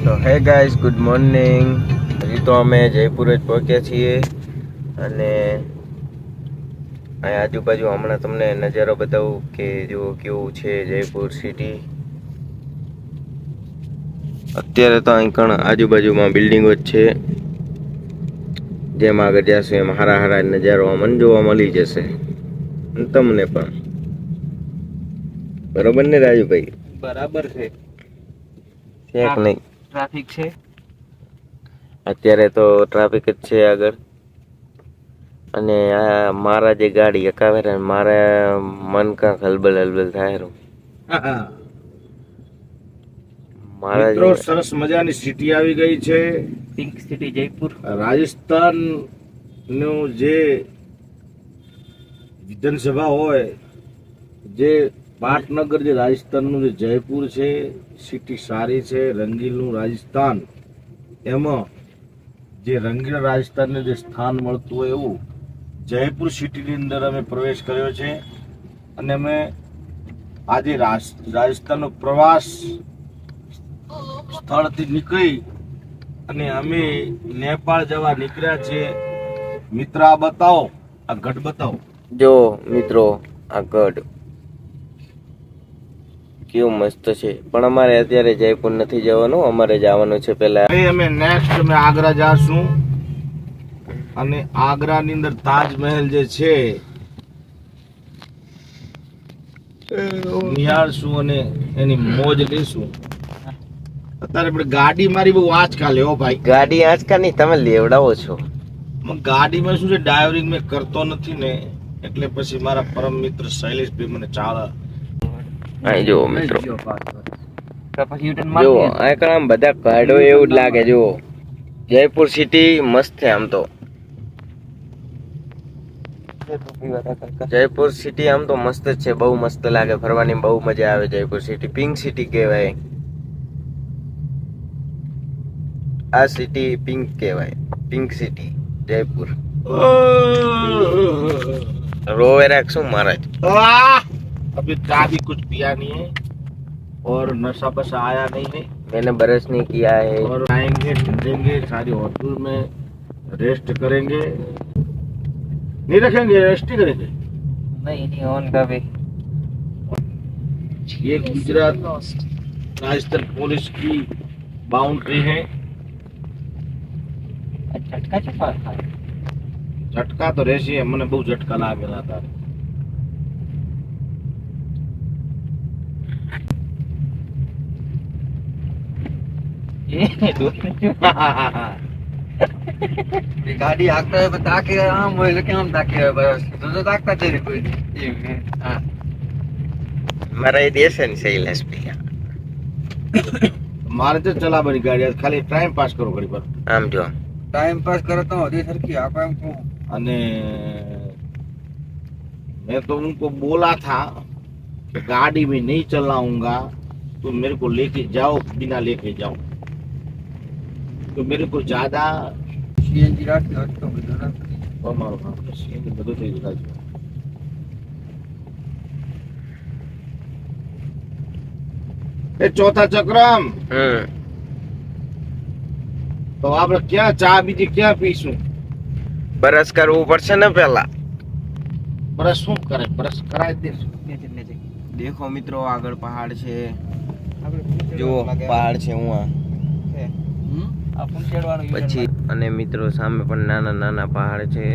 તો હે guys, good morning. હજી તો અમે જયપુર જ પહોંચ્યા છીએ અને અહીં આજુબાજુ હમણાં તમને નજારો બતાવું કે જો કેવું છે જયપુર સિટી. અત્યારે તો અહીં કણ આજુબાજુમાં બિલ્ડિંગો જ છે. જેમ આગળ જશું એમ હારા હારા નજારો અમને જોવા મળી જશે, તમને પણ. બરોબર ને રાજુભાઈ? બરાબર છે. એક નહીં, ટ્રાફિક છે અત્યારે તો ટ્રાફિક જ છે આગળ. અને આ મારા જે ગાડી હકાવે ને મારા મન કાંક હલબલ હલબલ થાય રહ્યું. મિત્રો સરસ મજાની સિટી આવી ગઈ છે, પિંક સિટી જયપુર. રાજસ્થાન નું જે વિધાનસભા હોય, જે પાટનગર જે રાજસ્થાનનું જે જયપુર છે, સિટી સારી છે, રંગીલું રાજસ્થાન. એમાં જે રંગીલા રાજસ્થાનને જે સ્થાન મળતું હોય એવું જયપુર સિટીની અંદર અમે પ્રવેશ કર્યો છે. અને અમે આજે રાજસ્થાનનો પ્રવાસ સ્થળથી નીકળી અને અમે નેપાળ જવા નીકળ્યા છે. મિત્ર આ બતાવો, આ ગઢ બતાવો. જો મિત્રો, આ ગઢ કેવું મસ્ત છે. પણ અમારે અત્યારે જયપુર નથી જવાનું, અમારે જવાનું છે પહેલા. અમે નેક્સ્ટ અમે આગ્રા જાશું અને આગ્રાની અંદર તાજમહેલ જે છે નિહાળશું અને એની મોજ લઈશું. અત્યારે આપણે ગાડી મારી બહુ આજકાલ હો ભાઈ. ગાડી આજકાલ નહીં, તમે લેવડાવો છો. ગાડીમાં શું છે, ડ્રાઇવરિંગ મેં કરતો નથી ને, એટલે પછી મારા પરમ મિત્ર શૈલેષભાઈ મને ચાલે. અહીં જુઓ મિત્રો, પછી યુટર્ન જુઓ મારી આ કણ આમ બધા કાઢો એવું જ લાગે. જુઓ જયપુર સિટી મસ્ત છે આમ તો. જયપુર સિટી આમ તો મસ્ત જ છે, બહુ મસ્ત લાગે, ફરવાની બહુ મજા આવે. જયપુર સિટી પિંક સિટી કહેવાય. આ સિટી પિંક કહેવાય, પિંક સિટી જયપુર. રોવે રાખશું મહારાજ. अभी चाबी कुछ पिया नहीं है और नशा बसा आया नहीं है. मैंने ब्रश नहीं किया है और आएंगे ठंडेंगे, सारी होटल में रेस्ट करेंगे. नहीं रखेंगे, रेस्ट ही करेंगे. नहीं ऑन का भी. ये गुजरात राजस्थान पुलिस की बाउंड्री है. झटका चुका था. झटका तो રહેશે, મને બહુ ઝટકા લાગેલા હતા. गाड़ी आगता है ताके आम હોય એટલે કેમ તાકે બસ તો તાકતા જ નહીં કોઈ. હા મારા એ દેશે ને શૈલેષ ભૈયા. મારે તો ચલાવવાની ગાડી, ખાલી ટાઈમ પાસ કરો ઘડી પર. આમ જો टाइम पास करो तो होती सरकी आप एम को. અને मैं तो उनको बोला था कि गाड़ी में नहीं चलाऊंगा, तो मेरे को लेके जाओ, बिना लेके जाओ. तो मेरे को ज्यादा सीएनजी रात के वक्त तो बदलना. અમારો કામ છે એ બધું થઈ જાય. એ ચોથા ચક્રમ તો આપણે ક્યાં ચા બીજી ક્યાં પીશું? બ્રશ કરવું પડશે ને પેલા. બ્રશ શું કરે? બ્રશ કરાવી દેશું. દેખો મિત્રો, આગળ પહાડ છે. જુઓ પહાડ છે હું આ પૂંછેડવાનું પછી. અને મિત્રો સામે પણ નાના નાના પહાડ છે.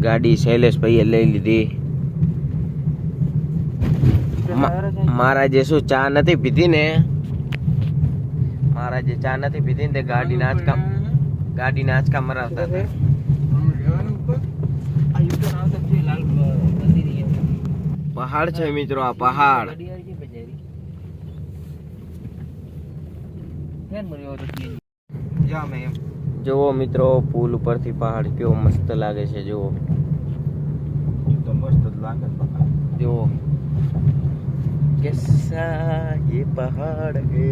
ગાડી શૈલેષ ભાઈએ લઈ લીધી. મારા જે શું ચા નથી પીધી ને, મારા જે ચા નથી પીધી ને તે ગાડીના આંચકા મરાવતા હતા. પહાડ છે મિત્રો, આ પહાડ. જુઓ મિત્રો, પુલ ઉપરથી પહાડ કેવો મસ્ત લાગે છે. જુઓ તો મસ્ત જ લાગે. જુઓ कैसा ये पहाड़ है.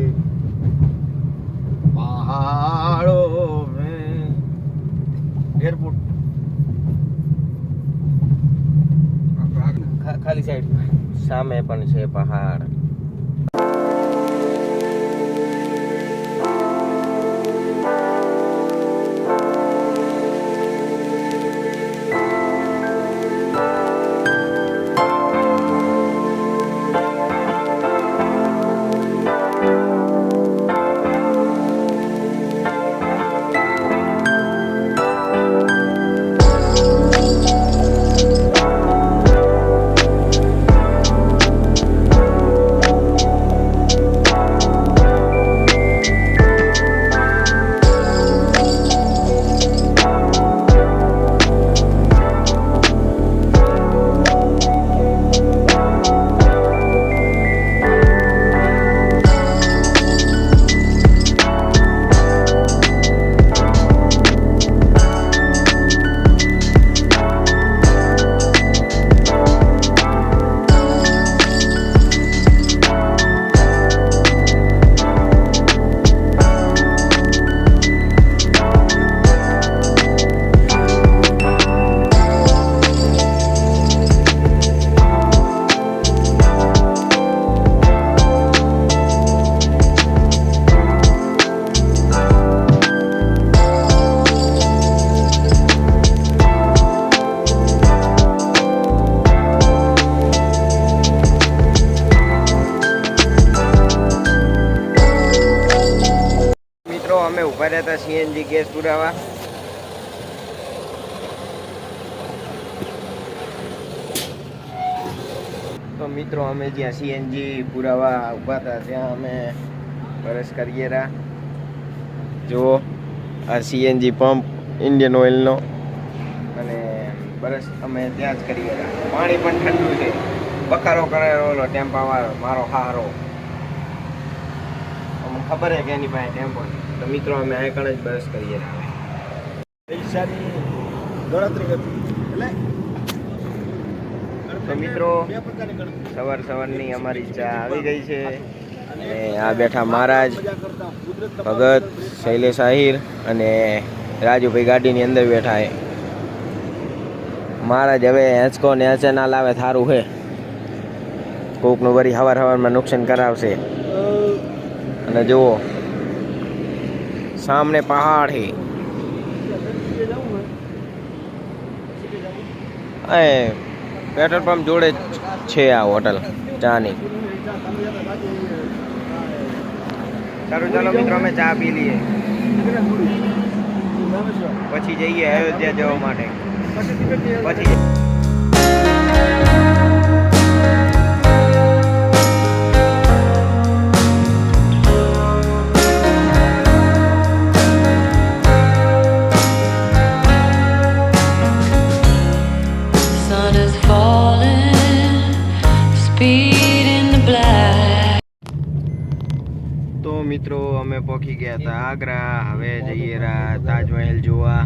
पहाड़ों में एयरपोर्ट ખાલી સાઈડ સામે પણ છે પહાડ. અમે ઉભા રહ્યા હતા સીએનજી ગેસ પુરાવા. તો મિત્રો અમે જ્યાં સીએનજી પુરાવા ઉભા હતા ત્યાં અમે બરસ કરીએ રહ્યા. જુઓ આ સીએનજી પંપ ઇન્ડિયન ઓઇલનો, અને બરસ અમે ત્યાં જ કરીએ રહ્યા. પાણી પણ ઠંડુ છે, બખારો કરેલો ઓલો ટેમ્પા મારો હારો, અમને ખબર છે કે એની પાસે ટેમ્પો. તો મિત્રો અમે આ કણ જ બરસ કરીએ રહ્યા. પૈસાની ગણતરી હતી એટલે તો મિત્રો સવારની અમારી ચા આવી ગઈ છે, અને આ બેઠા મહારાજ, ભગત, શૈલેષ આહિર અને રાજુભાઈ ગાડીની અંદર બેઠા છે. મહારાજ હવે હેંચકો ને હેંચે ના લાવે થારું છે, કોકનું વરી હવારમાં નુકસાન કરાવશે. અને જુઓ સામને પહાડ છે. પેટ્રોલ પંપ જોડે જ છે આ હોટલ ચાની. સારું ચાલો મિત્રો અમે ચા પી લઈએ, પછી જઈએ અયોધ્યા જવા માટે. પછી મિત્રો અમે પહોંચી ગયા હતા આગ્રા. હવે જઈએ રા તાજમહેલ જોવા.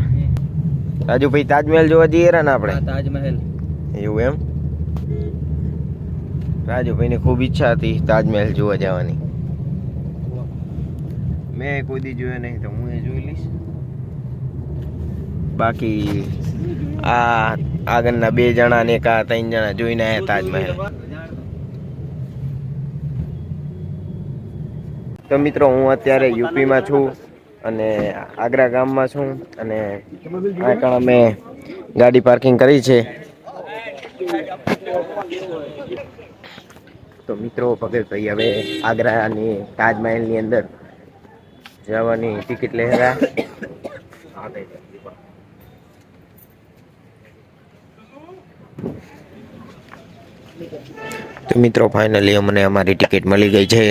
રાજુભાઈ તાજમહેલ જોવા જઈએ રા ને આપણે. તાજમહેલ એવું એમ? રાજુભાઈને ખૂબ ઈચ્છા હતી તાજમહેલ જોવા જવાની. મેં કોઈ દી જોયો નહીં, તો હું એ જોઈ લઈશ. બાકી આ આગળના 2 જણા ને 3 જણા જોઈને આવ્યા તાજમહેલ. તો મિત્રો હું અત્યારે યુપીમાં છું અને આગ્રા ગામમાં છું, અને આ કણ અમે ગાડી પાર્કિંગ કરી છે. તો મિત્રો ભગતભાઈ હવે આગ્રાની તાજમહેલની અંદર જવાની ટિકિટ લઈ રહ્યા. તો મિત્રો ફાઇનલી અમને અમારી ટિકિટ મળી ગઈ છે.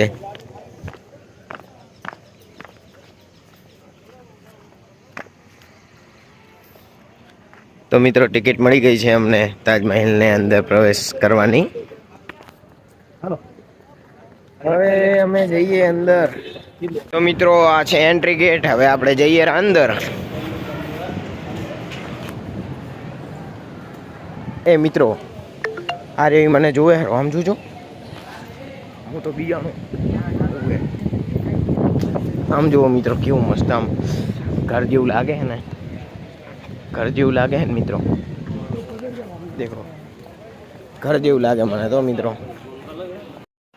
તો મિત્રો ટિકિટ મળી ગઈ છે અમને તાજમહેલને અંદર પ્રવેશ કરવાની. હવે અમે જઈએ અંદર. તો મિત્રો આ છે એન્ટ્રી ગેટ. હવે આપણે જઈએ અંદર. એ મિત્રો આ રે મને જોવે, આમ જોજો, હું તો બીજાનું. આમ જુઓ મિત્રો કેવું મસ્ત, આમ ઘર જેવું લાગે છે ને, ઘર જેવું લાગે છે ને મિત્રો. દેખો ઘર જેવું લાગે મને તો મિત્રો.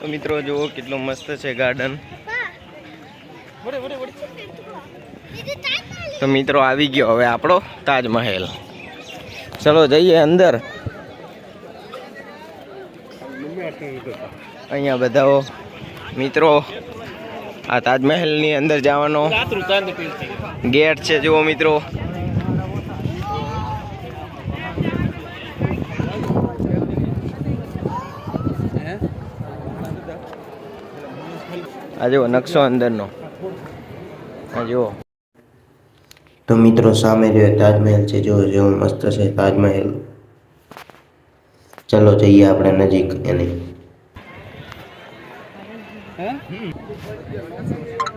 તો મિત્રો જુઓ કેટલું મસ્ત છે ગાર્ડન. તો મિત્રો આવી ગયો હવે આપણો તાજમહેલ. ચલો જઈએ અંદર. અહીંયા બધા મિત્રો આ તાજમહેલની અંદર જવાનો ગેટ છે જુઓ મિત્રો. આ જુઓ નકશો અંદરનો. આ જુઓ. તો મિત્રો સામે જો તાજમહેલ છે, જો જેવો મસ્ત છે તાજમહેલ. ચલો જઈએ આપણે નજીક એની.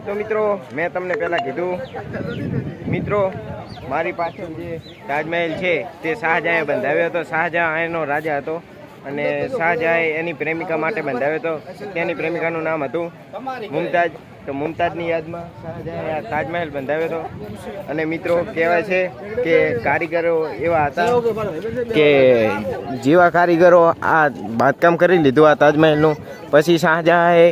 તો મિત્રો મેં તમને પહેલા કીધું મિત્રો મારી પાસે જે તાજમહેલ છે તે શાહજહાંએ બંધાવ્યો હતો. શાહજહાં એનો રાજા હતો અને શાહજહાંએ એની પ્રેમિકા માટે બંધાવ્યો હતો. તેની પ્રેમિકાનું નામ હતું મુમતાજ. તો મુમતાજની યાદમાં શાહજહાંએ આ તાજમહેલ બંધાવ્યો હતો. અને મિત્રો કહેવાય છે કે કારીગરો એવા હતા કે જેવા કારીગરો આ બાંધકામ કરી લીધું આ તાજમહેલનું, પછી શાહજહાંએ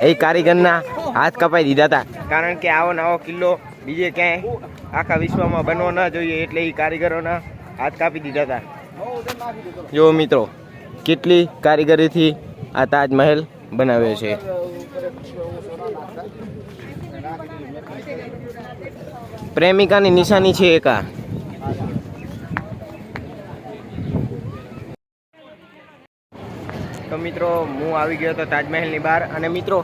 એ કારીગરના હાથ કપાઈ દીધા હતા. કારણ કે આવો નવો કિલ્લો બીજે ક્યાંય આખા વિશ્વમાં બનવો ન જોઈએ એટલે એ કારીગરોના હાથ કાપી દીધા હતા. જો મિત્રો કેટલી કારીગરીથી આ તાજમહેલ બનાવ્યો છે. પ્રેમિકાની નિશાની છે એક આ. તો મિત્રો હું આવી ગયો હતો તાજમહેલની બહાર. અને મિત્રો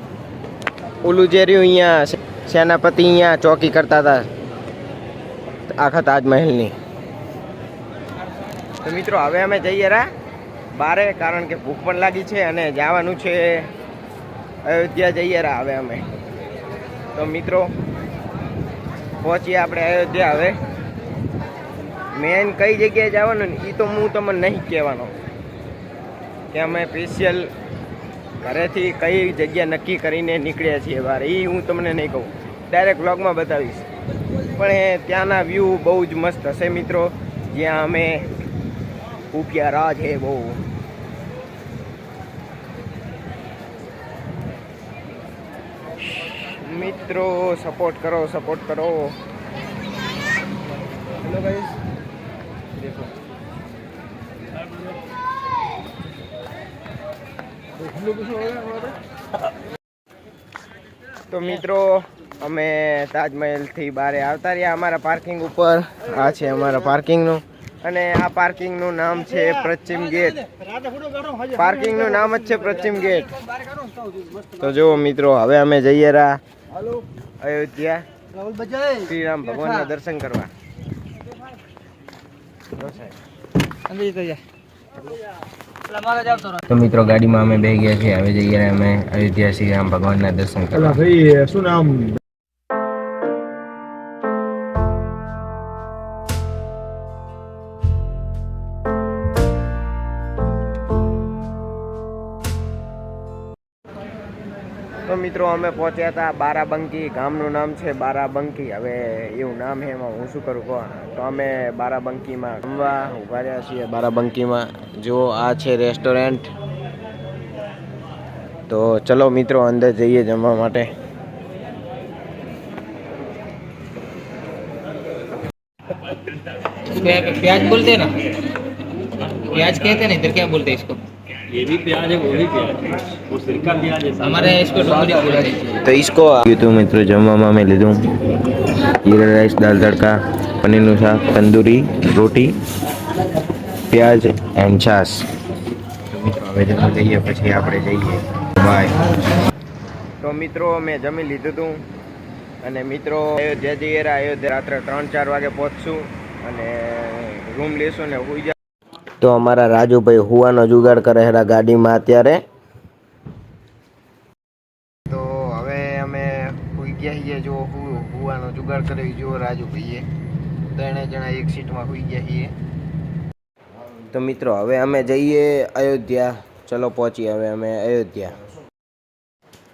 ઓલું જે રહ્યું અહીંયા સેનાપતિ અહીંયા ચોકી કરતા હતા આખા તાજમહેલની. તો મિત્રો હવે અમે જઈએ બારે, કારણ કે ભૂખ પણ લાગી છે અને જવાનું છે અયોધ્યા જઈએ હવે અમે. તો મિત્રો પહોંચીએ આપણે અયોધ્યા. હવે મેન કઈ જગ્યાએ જવાનું ને એ તો હું તમને નહીં કહેવાનો કે અમે સ્પેશિયલ ઘરેથી કઈ જગ્યા નક્કી કરીને નીકળ્યા છીએ બહાર, એ હું તમને નહીં કહું, ડાયરેક્ટ વ્લોગમાં બતાવીશ. પણ ત્યાંના વ્યૂ બહુ જ મસ્ત હશે મિત્રો. જ્યાં અમે ઉપિયારા છે બહુ. મિત્રો સપોર્ટ કરો, સપોર્ટ કરો. હેલો ગાઈસ, દેખો તો મિત્રો અમે તાજમહેલથી બહાર આવતા રહ્યા અમારા પાર્કિંગ ઉપર. આ છે અમારા પાર્કિંગનું અને આ પાર્કિંગનું નામ છે પશ્ચિમ ગેટ. પાર્કિંગનું નામ જ છે પશ્ચિમ ગેટ. તો જુઓ મિત્રો હવે અમે જઈએ અયોધ્યા શ્રીરામ ભગવાનના દર્શન કરવા. તો મિત્રો ગાડીમાં અમે બેસી ગયા છીએ. હવે જઈએ અમે અયોધ્યા શ્રીરામ ભગવાનના દર્શન કરવા. ભાઈ શું નામ? તો મિત્રો અમે પહોંચ્યા હતા બારાબંકી. ગામનું નામ છે બારાબંકી. હવે એવું નામ છે, એમાં હું શું કરું કહો. તો અમે બારાબંકીમાં જમવા ઉભા રહ્યા છીએ. બારાબંકીમાં જો આ છે રેસ્ટોરન્ટ. તો ચલો મિત્રો અંદર જઈએ જમવા માટે. प्याज बोलते हैं ना, प्याज कहते हैं ना, इधर क्या बोलते हैं इसको? ये भी प्याज है, वो भी प्याज है, वो सिरका प्याज है। हमारे यहाँ इसको डोंगरी बोलते हैं। તો ઈસકો આવ્યું મિત્રો જમવામાં અમે લીધું જીરા રાઈસ, દાલ તડકા, પનીરનું શાક, તંદૂરી રોટી, પ્યાજ એન્ડ છાશ. મિત્રો હવે જમી લઈએ પછી આપણે જઈએ બાય. તો મિત્રો અમે જમી લીધું હતું અને મિત્રો અયોધ્યા જઈએ. અયોધ્યા રાત્રે 3-4 વાગે પહોંચશું અને રૂમ લેશું ને હોઈ જાય. તો અમારા રાજુભાઈ હુવાનો જુગાડ કરે છે ગાડીમાં અત્યારે. તો હવે અમે હોઈ ગયા છીએ. જો હુવાનો જુગાડ કરે જો રાજુભાઈએ 3 જણા એક સીટમાં હોઈ ગયા છીએ. તો મિત્રો હવે અમે જઈએ અયોધ્યા. ચલો પહોંચીએ હવે અમે અયોધ્યા.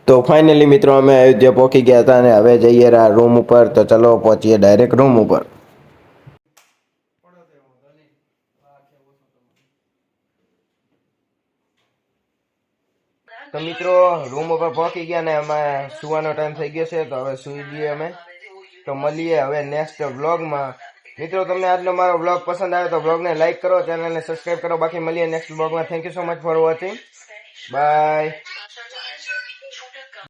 તો ફાઇનલી મિત્રો અમે અયોધ્યા પહોંચી ગયા હતા અને હવે જઈએ રૂમ ઉપર. તો ચલો પહોંચીએ ડાયરેક્ટ રૂમ ઉપર. તો મિત્રો રૂમ ઉપર પહોંચી ગયા ને અમે સુવાનો ટાઈમ થઈ ગયો છે, તો હવે સુઈ જઈએ અમે. તો મળીએ હવે નેક્સ્ટ વ્લોગમાં. મિત્રો તમને આજનો મારો વ્લોગ પસંદ આવે તો વ્લોગને લાઈક કરો, ચેનલને સબસ્ક્રાઈબ કરો. બાકી મળીએ નેક્સ્ટ વ્લોગમાં. Thank you so much for watching. By.